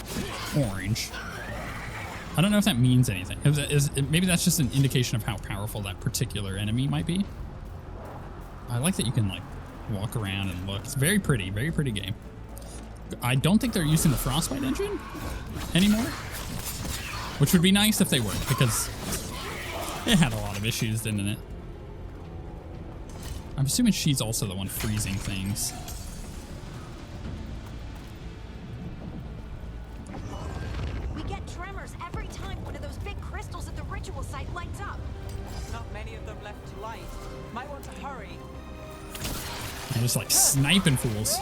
orange. I don't know if that means anything. Maybe that's just an indication of how powerful that particular enemy might be. I like that you can like walk around and look. It's very pretty game. I don't think they're using the Frostbite engine anymore, which would be nice if they were, because it had a lot of issues, didn't it? I'm assuming she's also the one freezing things. We get tremors every time one of those big crystals at the ritual site lights up. Not many of them left to light. Might want to hurry. I'm just like sniping fools.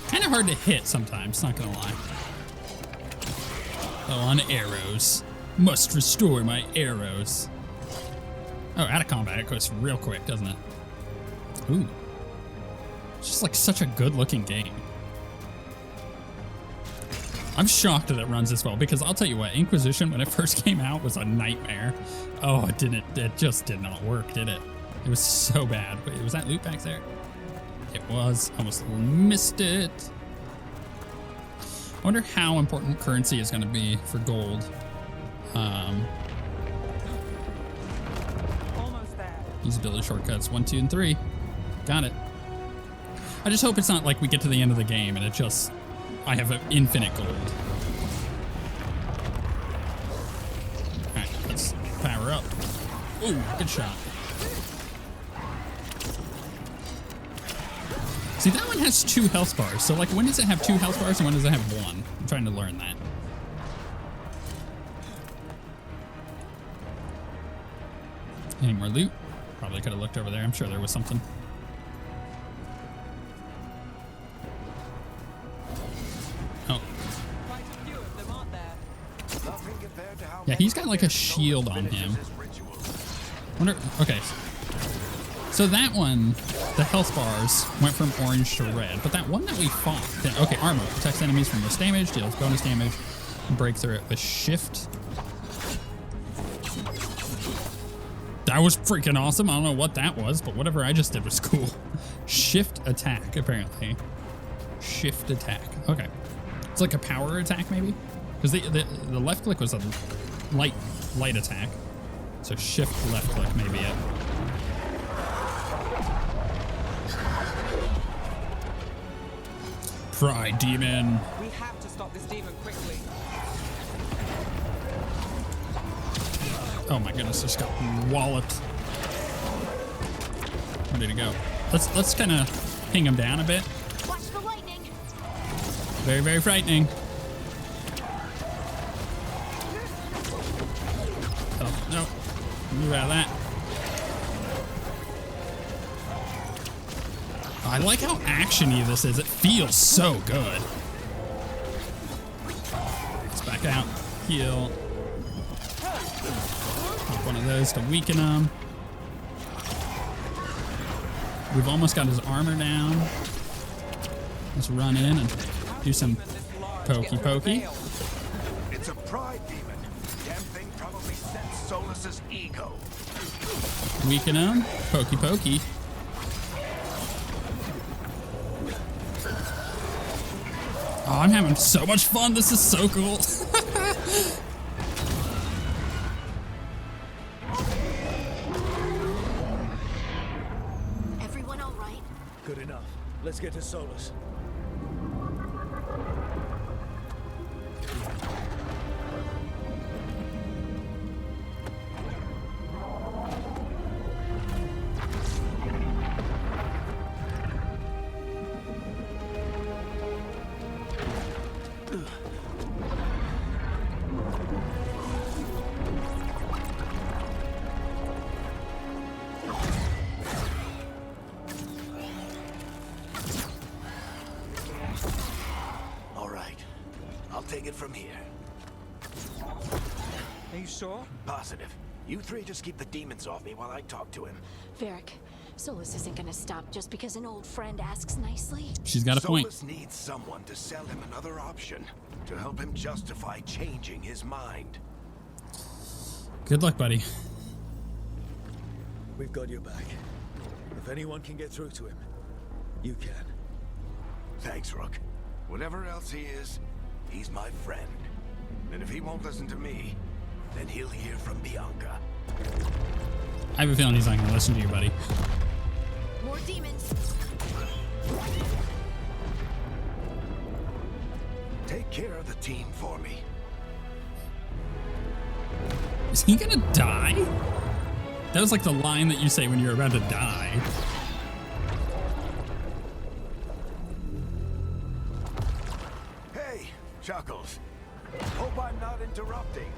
Kind of hard to hit sometimes, not gonna lie. Oh, on arrows. Must restore my arrows. Oh, out of combat, it goes real quick, doesn't it? Ooh. It's just like such a good looking game. I'm shocked that it runs this well, because I'll tell you what, Inquisition, when it first came out, was a nightmare. Oh, it just did not work, did it? It was so bad. Wait, was that loot back there? It was. Almost missed it. I wonder how important currency is going to be for gold. Almost there. Usability shortcuts 1, 2, and 3. Got it. I just hope it's not like we get to the end of the game and it just... I have infinite gold. Alright, let's power up. Ooh, good shot. See, that one has 2 health bars. So, like, when does it have 2 health bars and when does it have 1? I'm trying to learn that. Any more loot? Probably could have looked over there. I'm sure there was something. Oh. Yeah, he's got like a shield on him. Wonder. Okay. So that one, the health bars went from orange to red, but that one that we fought, okay, armor protects enemies from most damage, deals bonus damage, and break through it with shift. That was freaking awesome. I don't know what that was, but whatever I just did was cool. Shift attack, apparently. Shift attack. Okay. It's like a power attack, maybe? Because the left click was a light attack. So shift left click may be it. Pride demon. We have to stop this demon quickly. Oh my goodness, just got walloped. Where did he go? Let's kind of ping him down a bit. Watch the lightning. Very, very frightening. Oh, no. Move out of that. I like how actiony this is. It feels so good. Let's back out. Heal. Pop one of those to weaken him. We've almost got his armor down. Let's run in and do some pokey pokey. It's a pride demon. Damn thing probably sensed Solas's ego. Weaken him. Pokey pokey. Oh, I'm having so much fun. This is so cool. Everyone all right? Good enough. Let's get to Solas. All right. I'll take it from here. Are you sure? Positive. You three just keep the demons off me while I talk to him. Varric, Solas isn't gonna stop just because an old friend asks nicely. She's got a point. Solas needs someone to sell him another option, to help him justify changing his mind. Good luck, buddy. We've got your back. If anyone can get through to him, you can. Thanks, Rook. Whatever else he is, he's my friend. And if he won't listen to me, then he'll hear from Bianca. I have a feeling he's not going to listen to you, buddy. More demons. Take care of the team for me. Is he going to die? That was like the line that you say when you're about to die. Hey, Chuckles. Hope I'm not interrupting.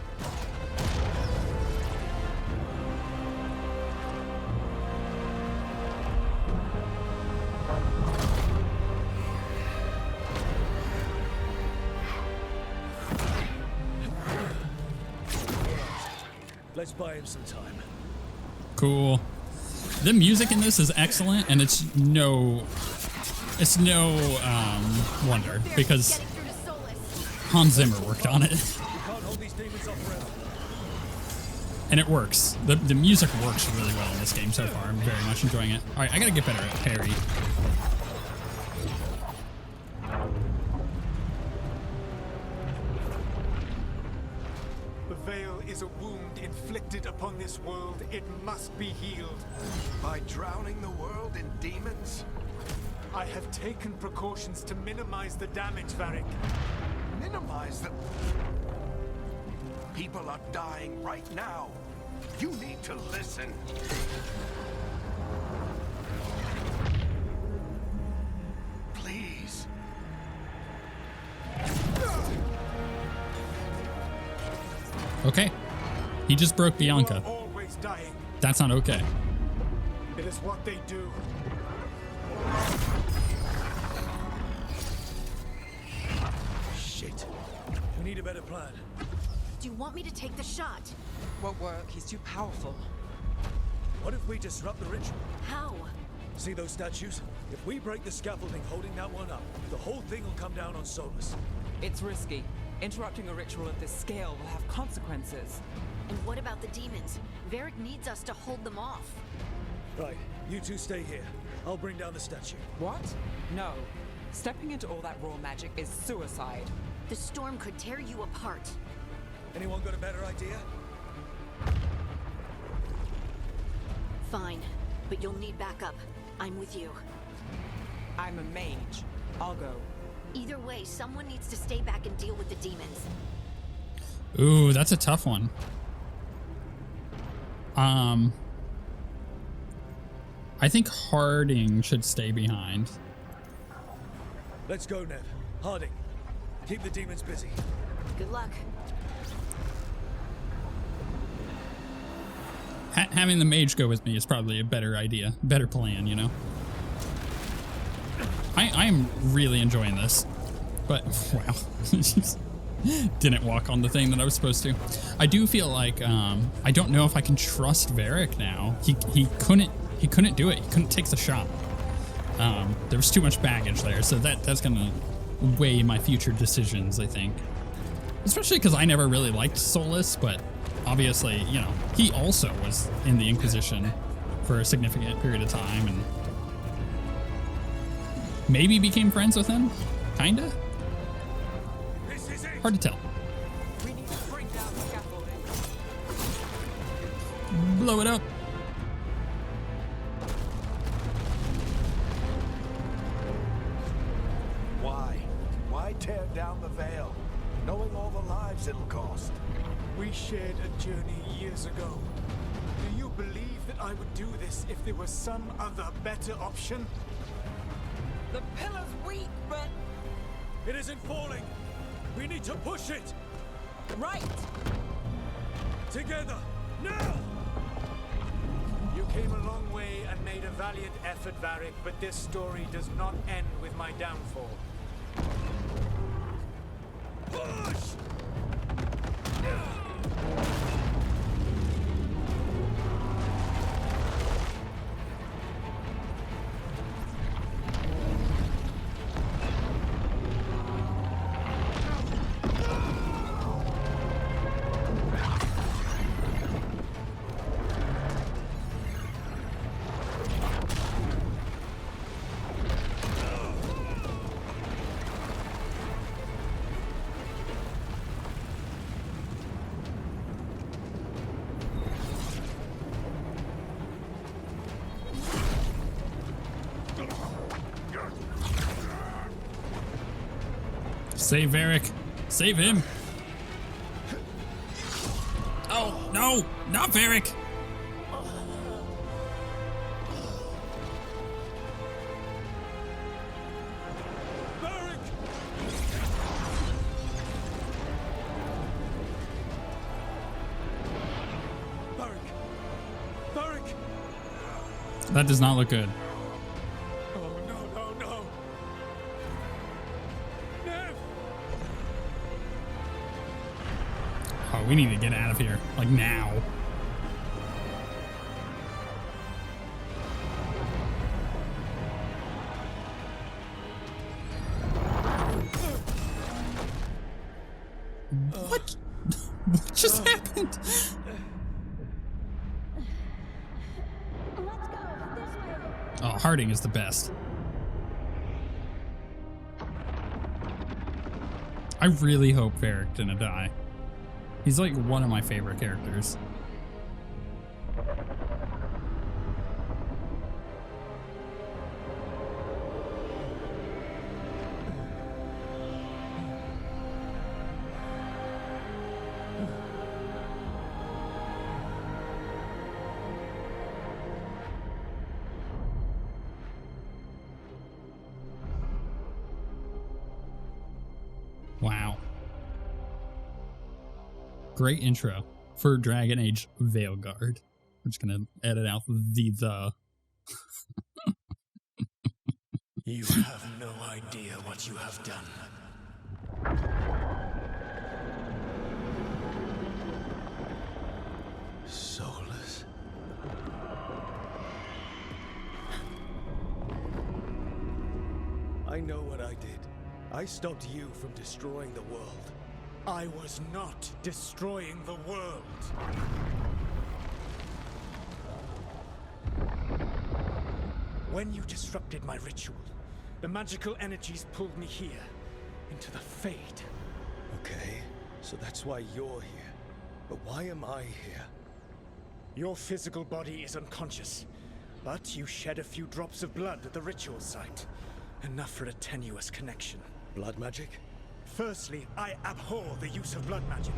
Let's buy him some time. Cool. The music in this is excellent, and it's no wonder because Getting through to Solas. Hans Zimmer worked on it, We can't hold these demons off forever. and it works. The music works really well in this game so far. I'm very much enjoying it. All right, I gotta get better at parry. The veil is a wound inflicted upon this world. It must be healed. By drowning the world in demons? I have taken precautions to minimize the damage, Varric. Minimize the... People are dying right now. You need to listen. Please. Okay. He just broke You Bianca. are always dying. That's not okay. It is what they do. Shit. We need a better plan. Do you want me to take the shot? Won't work. He's too powerful. What if we disrupt the ritual? How? See those statues? If we break the scaffolding holding that one up, the whole thing will come down on Solas. It's risky. Interrupting a ritual at this scale will have consequences. And what about the demons? Varric needs us to hold them off. Right, you two stay here. I'll bring down the statue. What? No. Stepping into all that raw magic is suicide. The storm could tear you apart. Anyone got a better idea? Fine, but you'll need backup. I'm with you. I'm a mage. I'll go. Either way, someone needs to stay back and deal with the demons. Ooh, that's a tough one. I think Harding should stay behind. Let's go, Neve. Harding, keep the demons busy. Good luck. Having the mage go with me is probably a better idea, better plan, you know? I am really enjoying this, but wow. Didn't walk on the thing that I was supposed to. I do feel like, I don't know if I can trust Varric now. He couldn't do it. He couldn't take the shot. There was too much baggage there, so that's gonna weigh my future decisions, I think. Especially because I never really liked Solas, but obviously, you know, he also was in the Inquisition for a significant period of time and maybe became friends with him, kinda. Hard to tell. We need to bring down the scaffolding. Blow it up. Why tear down the Veil, knowing all the lives it'll cost? We shared a journey years ago. Do you believe that I would do this if there was some other better option? The pillar's weak, but... It isn't falling. We need to push it. Right! Together, now! You came a long way and made a valiant effort, Varric, but this story does not end with my downfall. Push! Save Varric. Save him. Oh, no. Not Varric. Varric! Varric! That does not look good. Oh, no. Neve! Oh, we need to get out of here. Like now. What? What just happened? Oh, Harding is the best. I really hope Varric didn't die. He's like one of my favorite characters. Wow. Great intro for Dragon Age Veilguard. I'm just gonna edit out the. You have no idea what you have done. Solas? I know what I did. I stopped you from destroying the world. I was not destroying the world. When you disrupted my ritual, the magical energies pulled me here, into the Fade. Okay, so that's why you're here. But why am I here? Your physical body is unconscious, but you shed a few drops of blood at the ritual site. Enough for a tenuous connection. Blood magic? Firstly, I abhor the use of blood magic.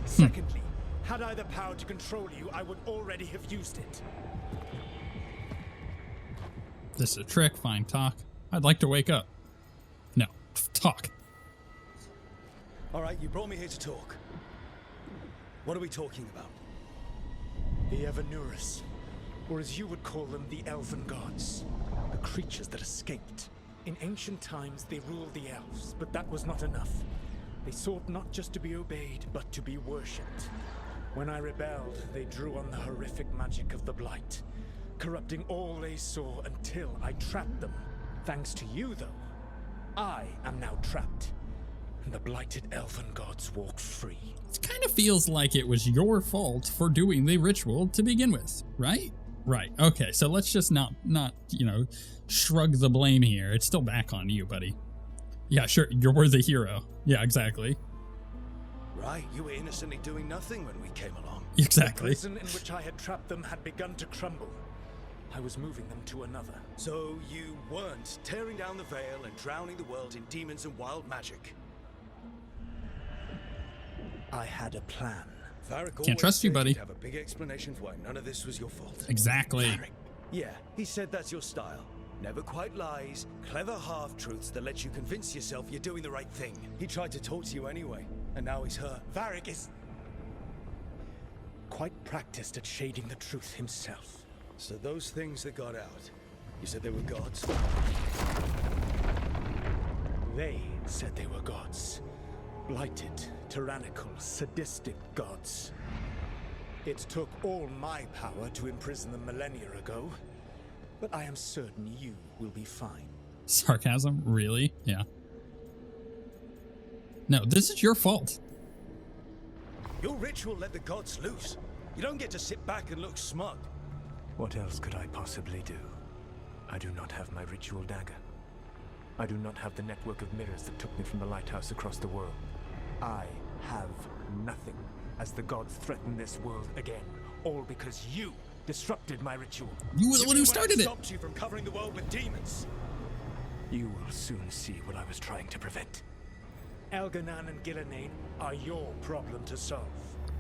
Secondly, had I the power to control you, I would already have used it. This is a trick. Fine, talk. I'd like to wake up. No, talk. All right, you brought me here to talk. What are we talking about? The Evanurus, or as you would call them, the Elven Gods. The creatures that escaped. In ancient times, they ruled the elves, but that was not enough. They sought not just to be obeyed, but to be worshipped. When I rebelled, they drew on the horrific magic of the Blight, corrupting all they saw until I trapped them. Thanks to you, though, I am now trapped, and the blighted Elven Gods walk free. It kind of feels like it was your fault for doing the ritual to begin with, right? Right. Okay, so let's just not, shrug the blame here. It's still back on you, buddy. Yeah, sure. You're the hero. Yeah, exactly. Right, you were innocently doing nothing when we came along. Exactly. The prison in which I had trapped them had begun to crumble. I was moving them to another. So you weren't tearing down the veil and drowning the world in demons and wild magic. I had a plan. Varric Can't trust you, said buddy. you'd have a big explanation for why none of this was your fault. Exactly. Yeah, he said that's your style. Never quite lies, clever half-truths that let you convince yourself you're doing the right thing. He tried to talk to you anyway, and now he's hurt. Varric is quite practiced at shading the truth himself. So those things that got out, you said they were gods? They said they were gods. Blighted, tyrannical, sadistic gods. It took all my power to imprison them millennia ago, but I am certain you will be fine. Sarcasm? Really? Yeah. No, this is your fault. Your ritual let the gods loose. You don't get to sit back and look smug. What else could I possibly do? I do not have my ritual dagger. I do not have the network of mirrors that took me from the lighthouse across the world. I have nothing as the gods threaten this world again, all because you disrupted my ritual. You were the one who started it. Stopped you from covering the world with demons. You will soon see what I was trying to prevent. Elganan and Gillenane are your problem to solve.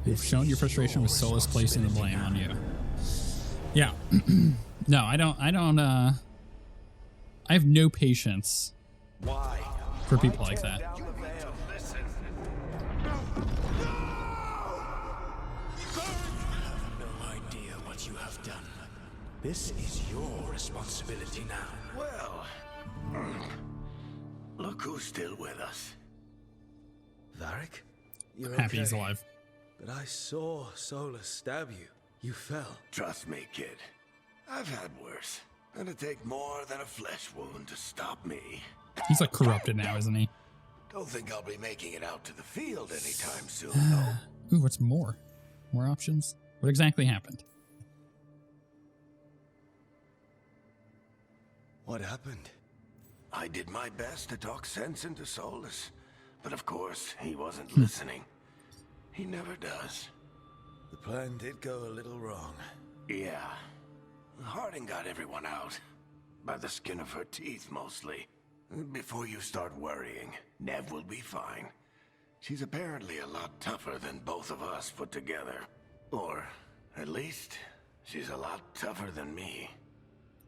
You've shown your frustration with Solas placing the blame on you. Yeah. No, I have no patience for people like that. No idea what you have done. This is your responsibility now. Well, look who's still with us. Varric? You're Happy okay. he's alive. But I saw Solas stab you. You fell. Trust me, kid. I've had worse. It'll take more than a flesh wound to stop me. He's like corrupted now, isn't he? Don't think I'll be making it out to the field anytime soon, though. Ooh, what's more? More options? What exactly happened? What happened? I did my best to talk sense into Solas, but of course, he wasn't listening. He never does. The plan did go a little wrong. Yeah. Harding got everyone out. By the skin of her teeth, mostly. Before you start worrying, Neve will be fine. She's apparently a lot tougher than both of us put together. Or, at least, she's a lot tougher than me.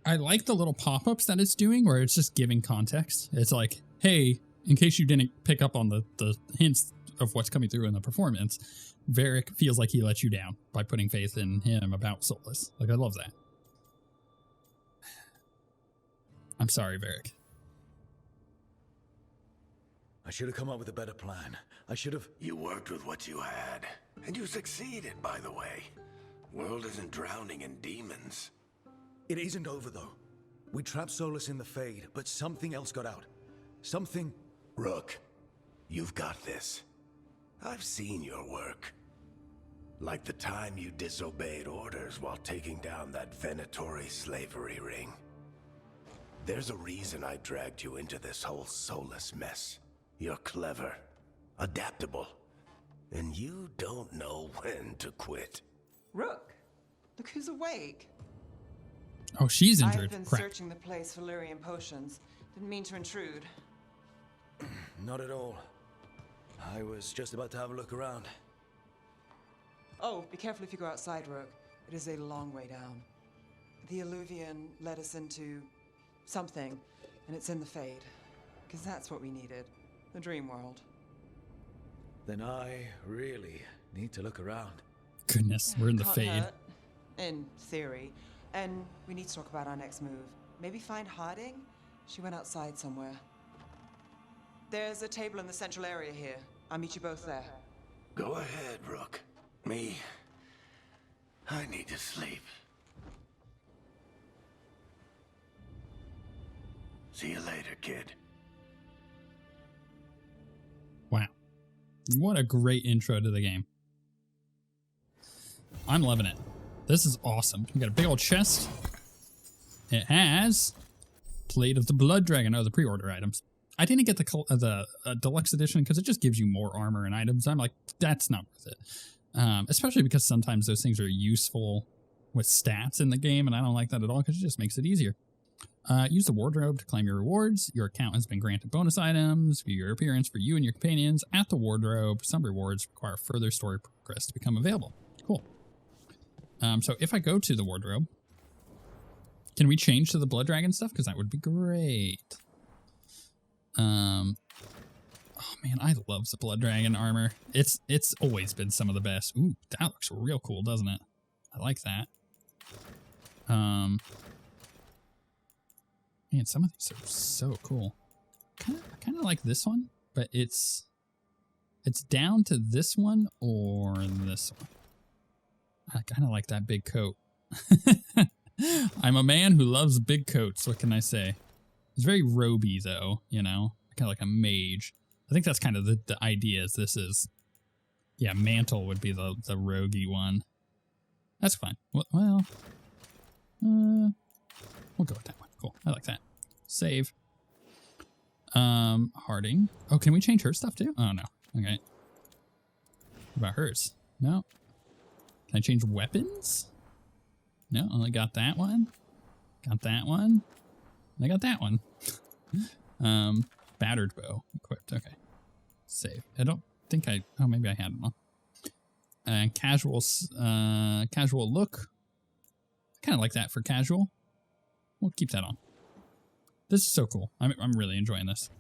I like the little pop-ups that it's doing where it's just giving context. It's like, hey, in case you didn't pick up on the hints of what's coming through in the performance, Varric feels like he let you down by putting faith in him about Solas. Like, I love that. I'm sorry, Varric. I should have come up with a better plan. I should have... You worked with what you had. And you succeeded, by the way. World isn't drowning in demons. It isn't over, though. We trapped Solas in the Fade, but something else got out. Something... Rook, you've got this. I've seen your work. Like the time you disobeyed orders while taking down that Venatori slavery ring. There's a reason I dragged you into this whole Solas mess. You're clever, adaptable, and you don't know when to quit. Rook, look who's awake. Oh, she's I've injured. been Crap. searching the place for Lyrian potions. Didn't mean to intrude. Not at all. I was just about to have a look around. Oh, be careful if you go outside, Rook. It is a long way down. The eluvian led us into something, and it's in the Fade. Because that's what we needed. The dream world. Then I really need to look around. Goodness, we're in the Can't Fade. hurt, in theory. And we need to talk about our next move. Maybe find Harding? She went outside somewhere. There's a table in the central area here. I'll meet you both there. Go ahead, Rook. Me, I need to sleep. See you later, kid. Wow. What a great intro to the game. I'm loving it. This is awesome. We got a big old chest. It has Plate of the Blood Dragon. Oh, the pre-order items. I didn't get the deluxe edition because it just gives you more armor and items. I'm like, that's not worth it. Especially because sometimes those things are useful with stats in the game, and I don't like that at all because it just makes it easier. Use the wardrobe to claim your rewards. Your account has been granted bonus items. View your appearance for you and your companions at the wardrobe. Some rewards require further story progress to become available. Cool. So if I go to the wardrobe, can we change to the blood dragon stuff? Because that would be great. Oh man, I love the blood dragon armor. It's always been some of the best. Ooh, that looks real cool, doesn't it? I like that. Man, some of these are so cool. I kind of like this one, but it's down to this one or this one. I kind of like that big coat. I'm a man who loves big coats. What can I say? It's very roby though, you know, kind of like a mage. I think that's kind of the idea. Is this is, yeah, mantle would be the roguey one. That's fine. Well, we'll go with that one. Cool. I like that. Save. Harding. Oh, can we change her stuff too? Oh, no. Okay. What about hers? No. Can I change weapons? No, only got that one. Got that one. I got that one. Battered bow equipped. Okay. Save. I don't think oh, maybe I had them all. Casual look. I kind of like that for casual. We'll keep that on. This is so cool. I'm really enjoying this.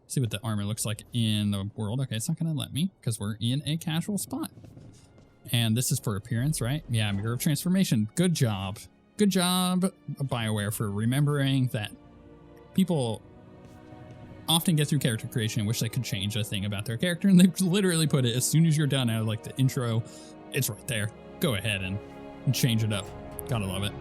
See what the armor looks like in the world. Okay, it's not going to let me because we're in a casual spot. And this is for appearance, right? Yeah, Mirror of Transformation. Good job. Good job, BioWare, for remembering that people often get through character creation and wish they could change a thing about their character. And they literally put it as soon as you're done out of like the intro. It's right there. Go ahead and change it up. Gotta love it.